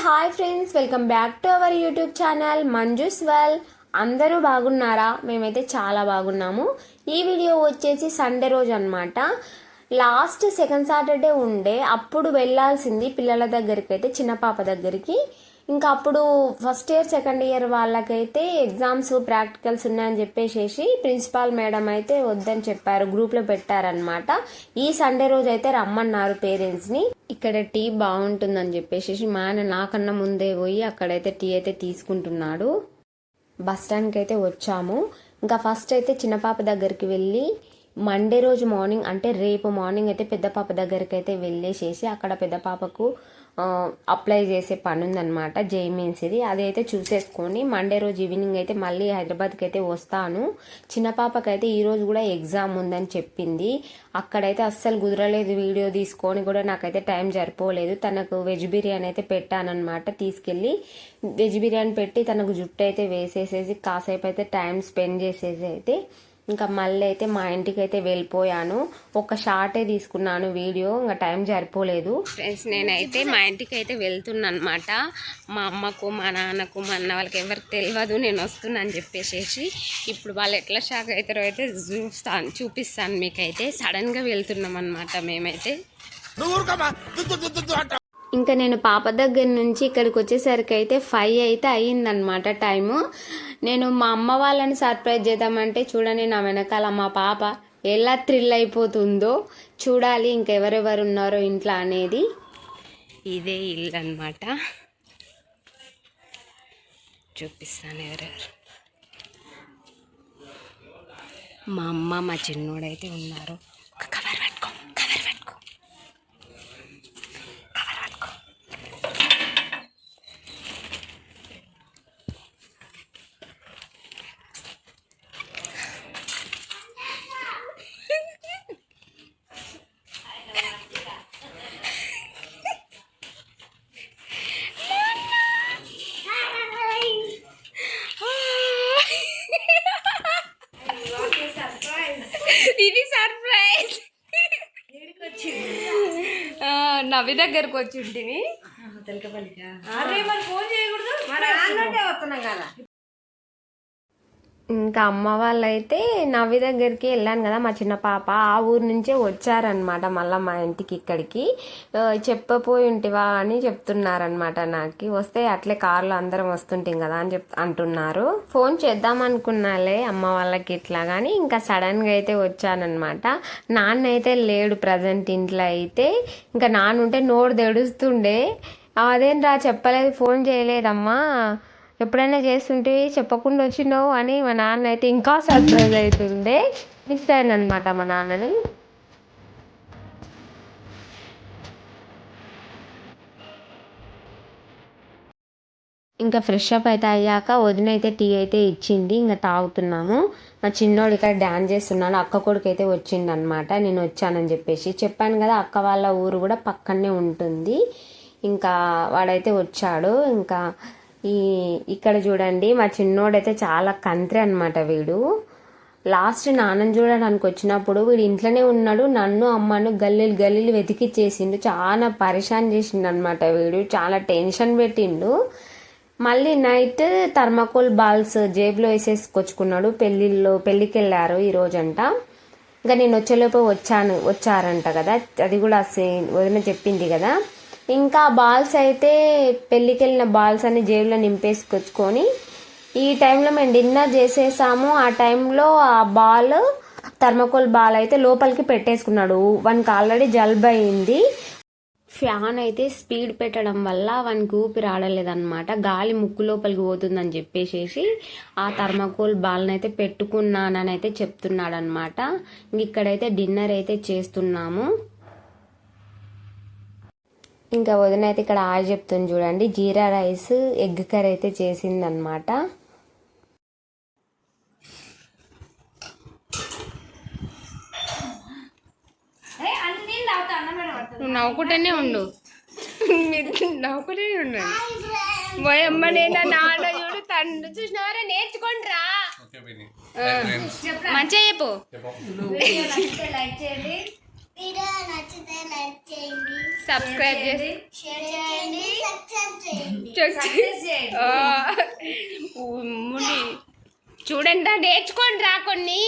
Hi friends, welcome back to our YouTube channel Manju's well. అందరూ బాగున్నారా? మేమైతే చాలా బాగున్నాము. ఈ వీడియో వచ్చేసి సండే రోజు అనమాట. లాస్ట్ సెకండ్ సాటర్డే ఉండే అప్పుడు వెళ్ళాల్సింది పిల్లల దగ్గరికి, అయితే చిన్న పాప దగ్గరికి. ఇంకా అప్పుడు ఫస్ట్ ఇయర్ సెకండ్ ఇయర్ వాళ్ళకైతే ఎగ్జామ్స్ ప్రాక్టికల్స్ ఉన్నాయని చెప్పేసి ప్రిన్సిపాల్ మేడం అయితే వద్దని చెప్పారు, గ్రూప్లో పెట్టారనమాట. ఈ సండే రోజు అయితే రమ్మన్నారు పేరెంట్స్ని. ఇక్కడ టీ బాగుంటుందని చెప్పేసి మా ఆయన నాకన్నా ముందే పోయి అక్కడైతే టీ అయితే తీసుకుంటున్నాడు. బస్ స్టాండ్కి అయితే వచ్చాము. ఇంకా ఫస్ట్ అయితే చిన్న పాప దగ్గరికి వెళ్ళి మండే రోజు మార్నింగ్ అంటే రేపు మార్నింగ్ అయితే పెద్ద పాప దగ్గరికి అయితే వెళ్ళేసేసి అక్కడ పెద్ద పాపకు అప్లై చేసే పని ఉందన్నమాట, జేఈమెయిన్స్ ఇది. అదైతే చూసేసుకొని మండే రోజు ఈవినింగ్ అయితే మళ్ళీ హైదరాబాద్కి అయితే వస్తాను. చిన్న పాపకైతే ఈరోజు కూడా ఎగ్జామ్ ఉందని చెప్పింది. అక్కడైతే అస్సలు కుదరలేదు, వీడియో తీసుకొని కూడా నాకైతే టైం సరిపోలేదు. తనకు వెజ్ బిర్యానీ అయితే పెట్టానన్నమాట, తీసుకెళ్ళి వెజ్ బిర్యానీ పెట్టి తనకు జుట్టు అయితే వేసేసేసి కాసేపు అయితే టైం స్పెండ్ చేసేసి అయితే ఇంకా మళ్ళీ అయితే మా ఇంటికి అయితే వెళ్ళిపోయాను. ఒక షార్టే తీసుకున్నాను వీడియో, ఇంకా టైం సరిపోలేదు. ఫ్రెండ్స్, నేనైతే మా ఇంటికి అయితే వెళ్తున్నా అనమాట. మా అమ్మకు మా నాన్నకు మా అన్న వాళ్ళకి ఎవరికి తెలియదు నేను వస్తున్నా అని చెప్పేసి. ఇప్పుడు వాళ్ళు ఎట్లా షాక్ అవుతారో అయితే చూపిస్తాను మీకైతే. సడన్గా వెళ్తున్నాం అనమాట మేమైతే. ఇంకా నేను పాప దగ్గర నుంచి ఇక్కడికి వచ్చేసరికి అయితే 5 అయితే అయ్యిందనమాట టైము. నేను మా అమ్మ వాళ్ళని సర్ప్రైజ్ చేద్దామంటే చూడండి, నా వెనకాల మా పాప ఎలా థ్రిల్ అయిపోతుందో చూడాలి. ఇంకెవరెవరు ఉన్నారో ఇంట్లో అనేది. ఇదే ఇల్లు అనమాట, చూపిస్తాను ఎవరెవరు. మా అమ్మ మా చిన్నోడైతే ఉన్నారు. కవర్ పెట్టుకో, కవర్ పెట్టుకో. ఇది సర్ప్రైజ్. నవి దగ్గరకు వచ్చి ఉంటుంది. ఇంకా అమ్మ వాళ్ళైతే నవ్వి దగ్గరికి వెళ్ళాను కదా, మా చిన్న పాప ఆ ఊరు నుంచే వచ్చారనమాట మళ్ళీ మా ఇంటికి ఇక్కడికి. చెప్పపోయి ఉంటివా అని చెప్తున్నారనమాట. నాకు వస్తే అట్లే కార్లో అందరం వస్తుంటాం కదా అని అంటున్నారు. ఫోన్ చేద్దాం అనుకున్నాలే అమ్మ వాళ్ళకి ఇట్లా, కానీ ఇంకా సడన్గా అయితే వచ్చానమాట. నాన్న అయితే లేడు ప్రజెంట్ ఇంట్లో అయితే. ఇంకా నాన్న ఉంటే నోరు తెడుస్తుండే, అదేంట్రా చెప్పలేదు, ఫోన్ చేయలేదమ్మా, ఎప్పుడైనా చేస్తుంటే చెప్పకుండా వచ్చినావు అని మా నాన్న అయితే ఇంకా సర్ప్రైజ్ అవుతుండే. మిస్ అయ్యానమాట మా నాన్నని. ఇంకా ఫ్రెష్ అప్ అయితే అయ్యాక వదిన అయితే టీ అయితే ఇచ్చింది, ఇంకా తాగుతున్నాము. మా చిన్నోడు ఇక్కడ డ్యాన్స్ చేస్తున్నాడు. అక్క కొడుకు అయితే వచ్చిండు అనమాట, నేను వచ్చానని చెప్పేసి చెప్పాను కదా. అక్క వాళ్ళ ఊరు కూడా పక్కనే ఉంటుంది. ఇంకా వాడైతే వచ్చాడు. ఇంకా ఇక్కడ చూడండి, మా చిన్నోడైతే చాలా కంత్రి అనమాట వీడు. లాస్ట్ నాన్నని చూడడానికి వచ్చినప్పుడు వీడు ఇంట్లోనే ఉన్నాడు. నన్ను అమ్మను గల్లీలు వెతికిచ్చేసిండు, చాలా పరిశాన్ చేసిండు అనమాట వీడు. చాలా టెన్షన్ పెట్టిండు. మళ్ళీ నైట్ థర్మాకోల్ బాల్స్ జేబులో వేసేసుకొచ్చుకున్నాడు. పెళ్ళికి వెళ్ళారు ఈ రోజంట. ఇంకా నేను వచ్చేలోపు వచ్చారంట కదా, అది కూడా వదిన చెప్పింది కదా. ఇంకా బాల్స్ అయితే పెళ్ళికి వెళ్ళిన బాల్స్ అన్ని జేబులో నింపేసుకొచ్చుకొని ఈ టైంలో మేము డిన్నర్ చేసేసాము. ఆ టైంలో ఆ బాల్ థర్మాకోల్ బాల్ అయితే లోపలికి పెట్టేసుకున్నాడు. వానికి ఆల్రెడీ జలుబు అయింది. ఫ్యాన్ అయితే స్పీడ్ పెట్టడం వల్ల వానికి ఊపిరి ఆడలేదన్నమాట, గాలి ముక్కు లోపలికి పోతుందని చెప్పేసి ఆ థర్మాకోల్ బాల్ని అయితే పెట్టుకున్నానని అయితే చెప్తున్నాడు అనమాట. ఇక్కడైతే డిన్నర్ అయితే చేస్తున్నాము. ఇంకా వదిన అయితే ఇక్కడ చెప్తుంది చూడండి, జీరా రైస్ ఎగ్ కర్రీ అయితే చేసిందనమాట. నువ్వు నవ్వుకుంటూనే ఉండు, నవ్వుకుంటూనే ఉండు. పోయమ్మ నేను నాన్న చూడు తండ్రి చూసినవారా, నేర్చుకోండి రా. మంచిగా చెప్పు. వీడియో నచ్చితే లైక్ చేయండి, సబ్స్క్రైబ్ చేసి షేర్ చేయండి, సబ్స్క్రైబ్ చూడండి నేర్చుకోండి రా కొన్ని.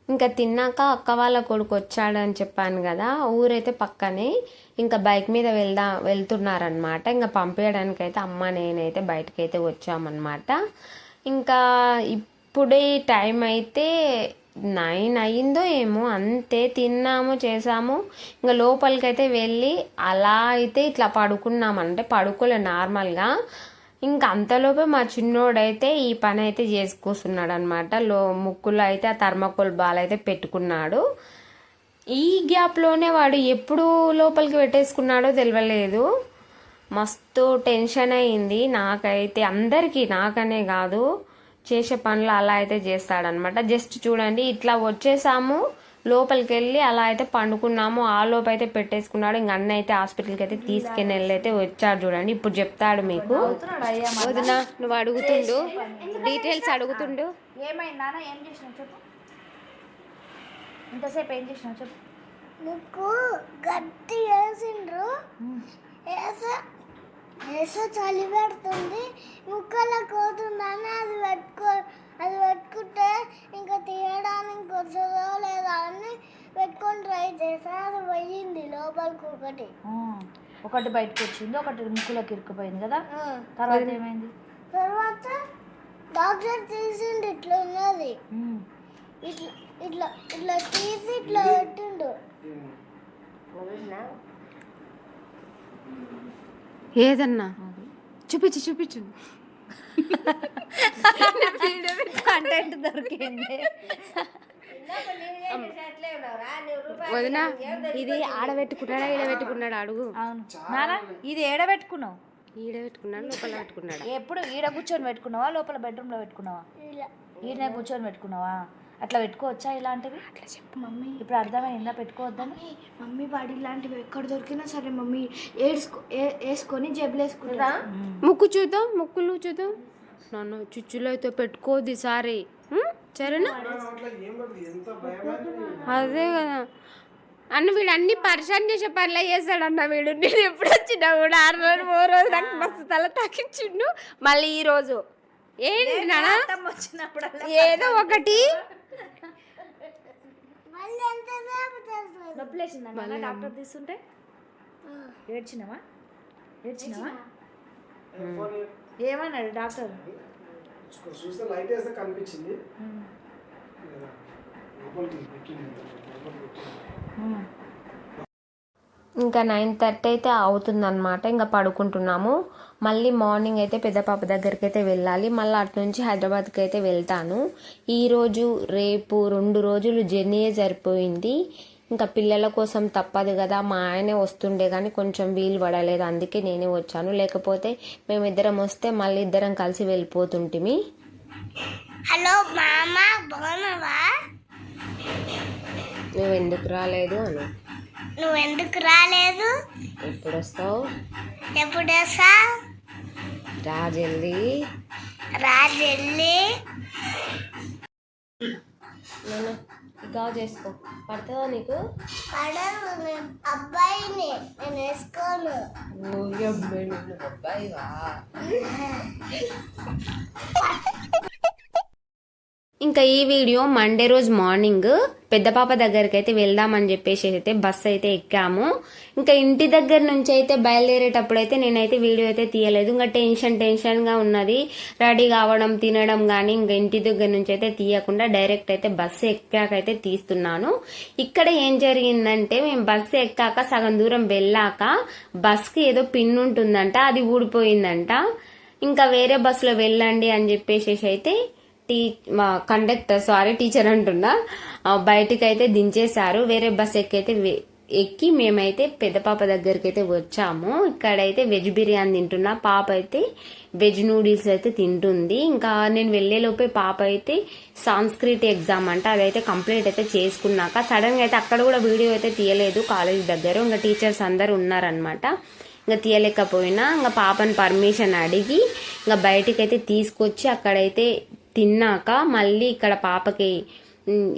ఇంకా తిన్నాక అక్క వాళ్ళ కొడుకు వచ్చాడని చెప్పాను కదా, ఊరైతే పక్కనే. ఇంకా బైక్ మీద వెళ్తున్నారనమాట. ఇంకా పంపించడానికి అయితే అమ్మ నేనైతే బయటకైతే వచ్చామన్నమాట. ఇంకా ఇప్పుడే టైం అయితే 9 అయిందో ఏమో, అంతే. తిన్నాము చేసాము, ఇంకా లోపలికైతే వెళ్ళి అలా అయితే ఇట్లా పడుకున్నామంటే పడుకోలే నార్మల్గా. ఇంకా అంతలోపే మా చిన్నోడైతే ఈ పని అయితే చేసుకొస్తున్నాడు అనమాట. ముక్కులో అయితే ఆ థర్మాకోల్ బాల్ అయితే పెట్టుకున్నాడు. ఈ గ్యాప్లోనే వాడు ఎప్పుడు లోపలికి పెట్టేసుకున్నాడో తెలియలేదు. మస్తు టెన్షన్ అయింది నాకైతే, అందరికీ, నాకనే కాదు. చేసే పనులు అలా అయితే చేస్తాడనమాట. జస్ట్ చూడండి ఇట్లా వచ్చేసాము, లోపలికి వెళ్ళి అలా అయితే పండుకున్నాము. ఆ లోపు అయితే పెట్టేసుకున్నాడు. ఇంక అన్న అయితే హాస్పిటల్కి అయితే తీసుకుని వెళ్ళి అయితే వచ్చాడు. చూడండి ఇప్పుడు చెప్తాడు మీకు. వదినా నువ్వు అడుగుతుండు, డీటెయిల్స్ అడుగుతుండు. ఏమైందా, ఏం చేసినావు చెప్పు. ఇంతసేపు ఏం చేసినావు చెప్పు. ముక్కు గట్టి వేసిండ్రు, వేసే చలి పెడుతుంది, ముక్కలో కోతుందని అది పెట్టుకుంటే ఇంకా తీయడానికి వస్తుందో లేదా అని పెట్టుకొని ట్రై చేసా. అది పోయింది లోపలికి. ఒకటి బయటకు వచ్చింది, ఒకటి ముక్కులోకి ఇరుక్కుపోయింది కదా. తర్వాత ఏమైంది? తర్వాత డాక్టర్ తీసిండు, ఇట్లా ఉన్నది, ఇట్లా ఇట్లా ఇట్లా తీసి ఇట్లా పెట్టిండు. ఏదన్నా చూపించు కంటెంట్ దొరికింది. వదినా ఇది ఆడబెట్టుకున్నాడా ఈడబెట్టుకున్నాడా అడుగు. అవును నానా, ఇది ఏడబెట్టుకున్నావు? ఈడబెట్టుకున్నాడు, లోపల పెట్టుకున్నాడు. ఎప్పుడు ఈడ కూర్చొని పెట్టుకున్నావా, లోపల బెడ్రూమ్లో పెట్టుకున్నావా? ఈయన కూర్చొని పెట్టుకున్నావా? అట్లా పెట్టుకోవచ్చా ఇలాంటివి? అట్లా చెప్పు మమ్మీ. ఇప్పుడు అర్థమైందా పెట్టుకోవద్దని? మమ్మీ వాడు ఇలాంటివి ఎక్కడ దొరికినా సరే మమ్మీ వేసుకొని జేబులు వేసుకుంటా. ముక్కు చూద్దాం, ముక్కులు చూద్దాం. నాన్న చుచ్చులో అయితే పెట్టుకోద్ది సారీ, సరేనా? అదే కదా అన్న, వీడు అన్ని పరిశాన్ చేసే పనులే చేస్తాడన్న వీడు. నేను ఎప్పుడు వచ్చినా కూడా 6 రోజులు 3 రోజులు నాకు మస్తు తల తాకించిండు. మళ్ళీ ఈ రోజు ఏంటి నాన్న వచ్చినప్పుడు ఏదో ఒకటి నొప్పిలేసిందా డాక్టర్ తీస్తుంటే? ఏడ్చినావా? ఏమన్నాడు డాక్టర్? ఇంకా 9:30 అయితే అవుతుందన్నమాట. ఇంకా పడుకుంటున్నాము. మళ్ళీ మార్నింగ్ అయితే పెద్ద పాప దగ్గరికి అయితే వెళ్ళాలి. మళ్ళీ అటు నుంచి హైదరాబాద్కి అయితే వెళ్తాను. ఈరోజు రేపు 2 రోజులు జర్నీయే సరిపోయింది. ఇంకా పిల్లల కోసం తప్పదు కదా, మా ఆయనే వస్తుండే కానీ కొంచెం వీలు పడలేదు, అందుకే నేనే వచ్చాను. లేకపోతే మేమిద్దరం వస్తే మళ్ళీ ఇద్దరం కలిసి వెళ్ళిపోతుంటిమి. హలో మామ, బాగున్నావా? నువ్వెందుకు రాలేదు అను. నువ్వెందుకు రాలేదు? ఎప్పుడు వస్తావు? ఎప్పుడు వస్తా? రాజెల్లి గావు చేసుకో. పడుతుందా నీకు? పడదు, అబ్బాయిని నేను వేసుకోను. అబ్బాయివా? ఇంకా ఈ వీడియో మండే రోజు మార్నింగ్ పెద్ద పాప దగ్గరికి అయితే వెళ్దామని చెప్పేసి అయితే బస్ అయితే ఎక్కాము. ఇంకా ఇంటి దగ్గర నుంచి అయితే బయలుదేరేటప్పుడు అయితే నేనైతే వీడియో అయితే తీయలేదు. ఇంకా టెన్షన్ గా ఉన్నది, రెడీ కావడం తినడం కానీ. ఇంకా ఇంటి దగ్గర నుంచి అయితే తీయకుండా డైరెక్ట్ అయితే బస్సు ఎక్కాకైతే తీస్తున్నాను. ఇక్కడ ఏం జరిగిందంటే, మేము బస్సు ఎక్కాక సగం దూరం వెళ్ళాక బస్కి ఏదో పిన్ ఉంటుందంట, అది ఊడిపోయిందంట. ఇంకా వేరే బస్సులో వెళ్ళండి అని చెప్పేసి అయితే టీచర్ అంటున్నా, బయటకు అయితే దించేశారు. వేరే బస్ ఎక్కి మేమైతే పెద్ద పాప దగ్గరికి అయితే వచ్చాము. ఇక్కడైతే వెజ్ బిర్యానీ తింటున్నా, పాప అయితే వెజ్ నూడిల్స్ అయితే తింటుంది. ఇంకా నేను వెళ్లేలోపే పాప అయితే సంస్కృత్ ఎగ్జామ్ అంట, అదైతే కంప్లీట్ అయితే చేసుకున్నాక సడన్ గా అయితే అక్కడ కూడా వీడియో అయితే తీయలేదు కాలేజ్ దగ్గర. ఇంకా టీచర్స్ అందరు ఉన్నారనమాట, ఇంకా తీయలేకపోయినా ఇంకా పాపని పర్మిషన్ అడిగి ఇంకా బయటికి అయితే తీసుకొచ్చి అక్కడైతే తిన్నాక మళ్ళీ ఇక్కడ పాపకి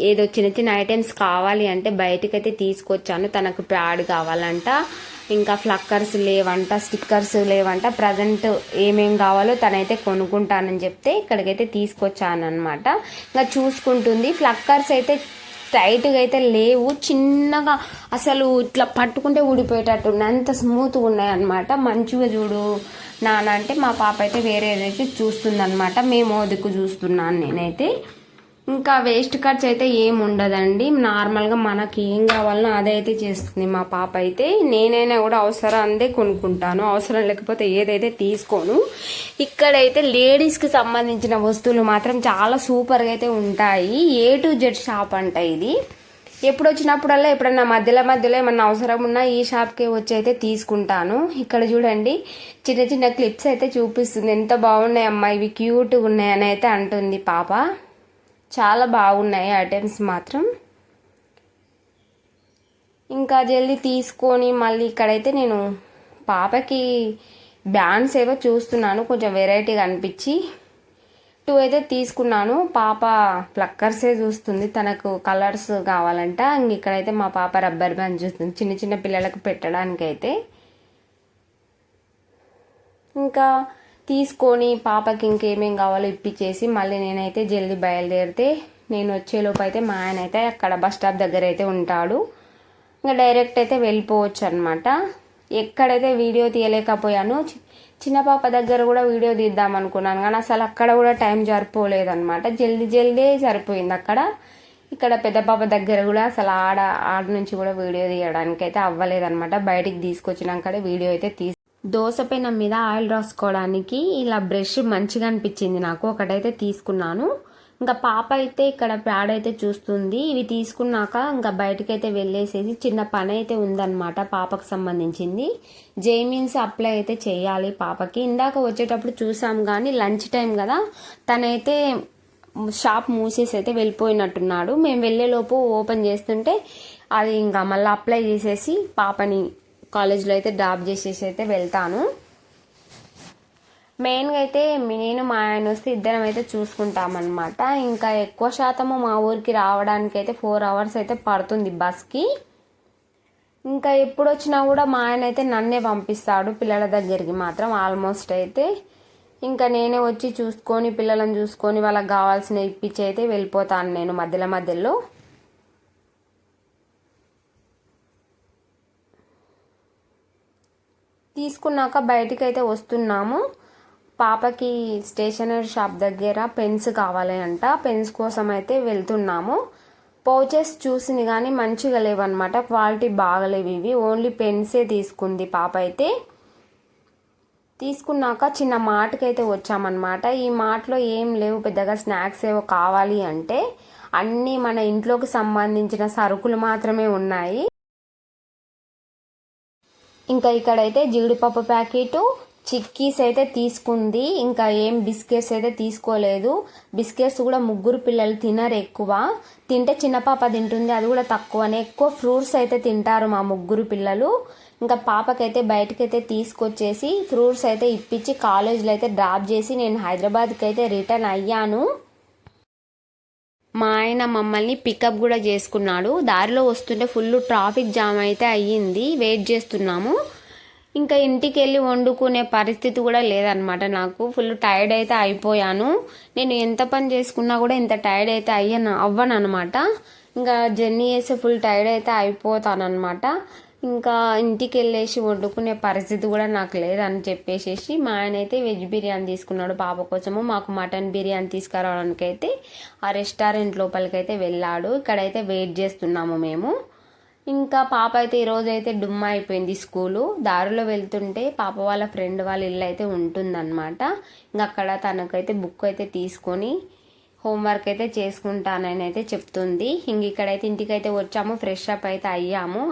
ఏదో చిన్న చిన్న ఐటమ్స్ కావాలి అంటే బయటకైతే తీసుకొచ్చాను. తనకు ప్యాడ్ కావాలంట, ఇంకా ఫ్లక్కర్స్ లేవంట, స్టిక్కర్స్ లేవంట. ప్రజెంట్ ఏమేం కావాలో తనైతే కొనుక్కుంటానని చెప్తే ఇక్కడికైతే తీసుకొచ్చాను అనమాట. ఇంకా చూసుకుంటుంది. ఫ్లక్కర్స్ అయితే టైట్గా అయితే లేవు, చిన్నగా అసలు ఇట్లా పట్టుకుంటే ఊడిపోయేటట్టు ఉన్నాయి, అంత స్మూత్గా ఉన్నాయి అనమాట. మంచిగా చూడు నాన్న అంటే మా పాప అయితే వేరేదైతే చూస్తుంది అనమాట. మేము దిక్కు చూస్తున్నాను నేనైతే. ఇంకా వేస్ట్ ఖర్చు అయితే ఏం ఉండదండి, నార్మల్గా మనకి ఏం కావాలనో అదైతే చేస్తుంది మా పాప అయితే. నేనైనా కూడా అవసరం అందే కొనుక్కుంటాను, అవసరం లేకపోతే ఏదైతే తీసుకోను. ఇక్కడైతే లేడీస్కి సంబంధించిన వస్తువులు మాత్రం చాలా సూపర్గా అయితే ఉంటాయి. A to Z షాప్ అంట ఇది. ఎప్పుడు వచ్చినప్పుడల్లా ఎప్పుడన్నా మధ్యలో ఏమన్నా అవసరం ఉన్నా ఈ షాప్కి వచ్చి అయితే తీసుకుంటాను. ఇక్కడ చూడండి చిన్న చిన్న క్లిప్స్ అయితే చూపిస్తుంది. ఎంత బాగున్నాయి అమ్మా ఇవి, క్యూట్గా ఉన్నాయని అయితే అంటుంది పాప. చాలా బాగున్నాయి ఐటమ్స్ మాత్రం. ఇంకా జల్దీ తీసుకొని మళ్ళీ ఇక్కడైతే నేను పాపకి బ్యాండ్స్ ఏవో చూస్తున్నాను, కొంచెం వెరైటీగా అనిపించి 2 అయితే తీసుకున్నాను. పాప ప్లక్కర్సే చూస్తుంది, తనకు కలర్స్ కావాలంట. ఇంక ఇక్కడైతే మా పాప రబ్బర్ బ్యాండ్ చూస్తుంది చిన్న చిన్న పిల్లలకు పెట్టడానికి అయితే. ఇంకా తీసుకొని పాపకి ఇంకేమేం కావాలో ఇప్పించేసి మళ్ళీ నేనైతే జల్దీ బయలుదేరితే, నేను వచ్చేలోపు అయితే మా ఆయన అయితే అక్కడ బస్ స్టాప్ దగ్గర అయితే ఉంటాడు. ఇంకా డైరెక్ట్ అయితే వెళ్ళిపోవచ్చు అనమాట. ఎక్కడైతే వీడియో తీయలేకపోయాను, చిన్న పాప దగ్గర కూడా వీడియో తీద్దాం అనుకున్నాను కానీ అసలు అక్కడ కూడా టైం సరిపోలేదన్నమాట. జల్దీ సరిపోయింది అక్కడ. ఇక్కడ పెద్ద పాప దగ్గర కూడా అసలు ఆడ నుంచి కూడా వీడియో తీయడానికి అయితే అవ్వలేదన్నమాట. బయటికి తీసుకొచ్చినాకడే వీడియో అయితే దోశ పెనం మీద ఆయిల్ రాసుకోవడానికి ఇలా బ్రష్ మంచిగా అనిపించింది నాకు, ఒకటైతే తీసుకున్నాను. ఇంకా పాప అయితే ఇక్కడ ప్యాడ్ అయితే చూస్తుంది. ఇవి తీసుకున్నాక ఇంకా బయటకైతే వెళ్ళేసేసి చిన్న పని అయితే ఉందన్నమాట పాపకు సంబంధించింది. జైమిన్స్ అప్లై అయితే చేయాలి పాపకి. ఇందాక వచ్చేటప్పుడు చూసాం కానీ లంచ్ టైం కదా, తనైతే షాప్ మూసేసి అయితే వెళ్ళిపోయినట్టున్నాడు. మేము వెళ్ళేలోపు ఓపెన్ చేస్తుంటే అది ఇంకా మళ్ళీ అప్లై చేసేసి పాపని కాలేజ్లో అయితే డ్రాప్ చేసేసి అయితే వెళ్తాను. మెయిన్గా అయితే నేను మా ఆయన వస్తే ఇద్దరం అయితే చూసుకుంటామన్నమాట. ఇంకా ఎక్కువ శాతము మా ఊరికి రావడానికి అయితే 4 hours అయితే పడుతుంది బస్కి. ఇంకా ఎప్పుడు వచ్చినా కూడా మా ఆయన అయితే నన్నే పంపిస్తాడు పిల్లల దగ్గరికి మాత్రం ఆల్మోస్ట్ అయితే. ఇంకా నేనే వచ్చి చూసుకొని పిల్లలను చూసుకొని వాళ్ళకి కావాల్సిన ఇప్పించి అయితే వెళ్ళిపోతాను నేను మధ్యలో. తీసుకున్నాక బయటికి అయితే వస్తున్నాము. పాపకి స్టేషనరీ షాప్ దగ్గర పెన్స్ కావాలి అంట, పెన్స్ కోసం అయితే వెళ్తున్నాము. పౌచెస్ చూసింది కానీ మంచిగా లేవన్నమాట, క్వాలిటీ బాగలేవు ఇవి. ఓన్లీ పెన్సే తీసుకుంది పాప అయితే. తీసుకున్నాక చిన్న మార్ట్కి అయితే వచ్చామన్నమాట. ఈ మార్ట్లో ఏం లేవు పెద్దగా, స్నాక్స్ ఏవో కావాలి అంటే అన్నీ మన ఇంట్లోకి సంబంధించిన సరుకులు మాత్రమే ఉన్నాయి. ఇంకా ఇక్కడైతే జీడిపప్పు ప్యాకెట్, చిక్కీస్ అయితే తీసుకుంది. ఇంకా ఏం బిస్కెట్స్ అయితే తీసుకోలేదు. బిస్కెట్స్ కూడా 3 పిల్లలు తినరు ఎక్కువ, తింటే చిన్న పాప తింటుంది, అది కూడా తక్కువనే. ఎక్కువ ఫ్రూట్స్ అయితే తింటారు మా 3 పిల్లలు. ఇంకా పాపకైతే బయటకైతే తీసుకొచ్చేసి ఫ్రూట్స్ అయితే ఇప్పించి కాలేజ్లో అయితే డ్రాప్ చేసి నేను హైదరాబాద్కి అయితే రిటర్న్ అయ్యాను. మా ఆయన మమ్మల్ని పికప్ కూడా చేసుకున్నాడు. దారిలో వస్తుంటే ఫుల్ ట్రాఫిక్ జామ్ అయితే అయ్యింది, వెయిట్ చేస్తున్నాము. ఇంకా ఇంటికి వెళ్ళి వండుకునే పరిస్థితి కూడా లేదనమాట నాకు. ఫుల్ టైర్డ్ అయితే అయిపోయాను. నేను ఎంత పని చేసుకున్నా కూడా ఇంత టైర్డ్ అయితే అవ్వను అనమాట. ఇంకా జర్నీ చేసి ఫుల్ టైర్డ్ అయితే అయిపోతానమాట. ఇంకా ఇంటికి వెళ్ళేసి వండుకునే పరిస్థితి కూడా నాకు లేదని చెప్పేసి మా ఆయన అయితే వెజ్ బిర్యానీ తీసుకున్నాడు పాప కోసము. మాకు మటన్ బిర్యానీ తీసుకురావడానికి అయితే ఆ రెస్టారెంట్ లోపలికైతే వెళ్ళాడు. ఇక్కడైతే వెయిట్ చేస్తున్నాము మేము. ఇంకా పాప అయితే ఈరోజు అయితే డుమ్మా అయిపోయింది స్కూలు. దారిలో వెళ్తుంటే పాప వాళ్ళ ఫ్రెండ్ వాళ్ళ ఇల్లు అయితే ఉంటుందన్నమాట. ఇంకా అక్కడ తనకైతే బుక్ అయితే తీసుకొని హోంవర్క్ అయితే చేసుకుంటానని అయితే చెప్తుంది. ఇంక ఇక్కడైతే ఇంటికైతే వచ్చాము, ఫ్రెష్ అప్ అయితే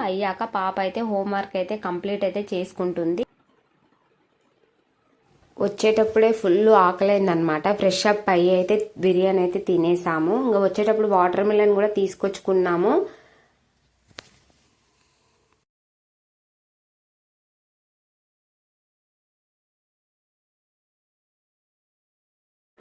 అయ్యాక పాప అయితే హోంవర్క్ అయితే కంప్లీట్ అయితే చేసుకుంటుంది. వచ్చేటప్పుడే ఫుల్ ఆకలైందనమాట. ఫ్రెష్ అప్ అయ్యి అయితే బిర్యానీ అయితే తినేసాము. ఇంకా వచ్చేటప్పుడు వాటర్ మిలన్ కూడా తీసుకొచ్చుకున్నాము.